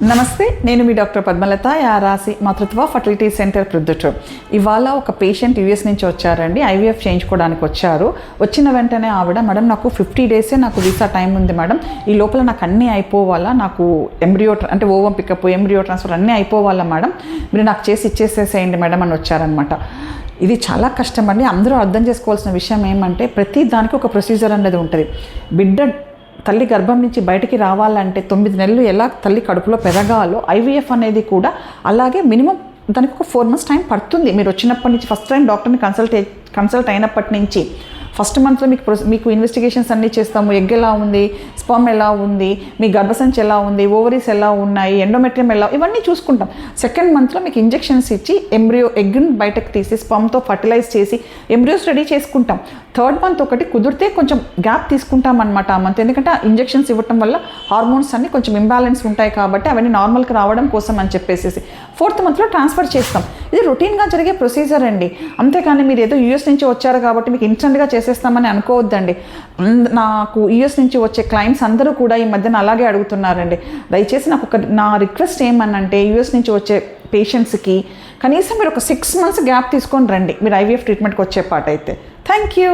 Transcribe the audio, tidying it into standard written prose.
నమస్తే, నేను మీ డాక్టర్ పద్మలత యారాసి మాతృత్వ ఫర్టిలిటీ సెంటర్ ప్రొద్దుటూరు. ఇవాళ ఒక పేషెంట్ యూఎస్ నుంచి వచ్చారండి. ఐవీఎఫ్ చేయించుకోవడానికి వచ్చారు. వచ్చిన వెంటనే ఆవిడ, మేడం నాకు 50 డేసే నాకు వీసా టైం ఉంది మేడం, ఈ లోపల నాకు అన్నీ అయిపోవాలా, నాకు ఎంబ్రియో అంటే ఓవం పికప్ ఎంబ్రియో ట్రాన్స్ఫర్ అన్నీ అయిపోవాలా మేడం, మీరు నాకు చేసి ఇచ్చేసేసేయండి మేడం అని వచ్చారనమాట. ఇది చాలా కష్టం అండి. అందరూ అర్థం చేసుకోవాల్సిన విషయం ఏమంటే ప్రతి దానికి ఒక ప్రొసీజర్ అనేది ఉంటుంది. బిడ్డ తల్లి గర్భం నుంచి బయటికి రావాలంటే 9 నెలలు ఎలా తల్లి కడుపులో పెరగాలో ఐవీఎఫ్ అనేది కూడా అలాగే మినిమం దానికి ఒక 4 months టైం పడుతుంది. మీరు వచ్చినప్పటి నుంచి ఫస్ట్ టైం డాక్టర్ని కన్సల్ట్ అయినప్పటి నుంచి ఫస్ట్ మంత్లో మీకు ఇన్వెస్టిగేషన్స్ అన్నీ చేస్తాము. ఎగ్ ఎలా ఉంది, స్పర్మ్ ఎలా ఉంది, మీ గర్భసంచి ఎలా ఉంది, ఓవరీస్ ఎలా ఉన్నాయి, ఎండోమెట్రియం ఎలా, ఇవన్నీ చూసుకుంటాం. సెకండ్ మంత్లో మీకు ఇంజెక్షన్స్ ఇచ్చి ఎగ్ని బయటకు తీసి స్పర్మ్తో ఫర్టిలైజ్ చేసి ఎంబ్రియోస్ రెడీ చేసుకుంటాం. థర్డ్ మంత్ ఒకటి కుదిరితే కొంచెం గ్యాప్ తీసుకుంటాం అనమాట ఆ మంత్, ఎందుకంటే ఇంజెక్షన్స్ ఇవ్వటం వల్ల హార్మోన్స్ అన్నీ కొంచెం ఇంబ్యాలెన్స్ ఉంటాయి కాబట్టి అవన్నీ నార్మల్కి రావడం కోసం అని చెప్పేసి ఫోర్త్ మంత్లో ట్రాన్స్ఫర్ చేస్తాం. ఇది రొటీన్గా జరిగే ప్రొసీజర్ అండి. అంతేకాని మీరు ఏదో యూఎస్ నుంచి వచ్చారు కాబట్టి మీకు ఇన్స్టెంట్గా చేసేస్తామని అనుకోవద్దండి. నాకు యూఎస్ నుంచి వచ్చే క్లయింట్స్ అందరూ కూడా ఈ మధ్యన అలాగే అడుగుతున్నారండి. దయచేసి నా రిక్వెస్ట్ ఏమనంటే యూఎస్ నుంచి వచ్చే పేషెంట్స్కి కనీసం మీరు ఒక 6 months గ్యాప్ తీసుకొని రండి మీరు ఐవీఎఫ్ ట్రీట్మెంట్కి వచ్చే పాట అయితే. Thank you.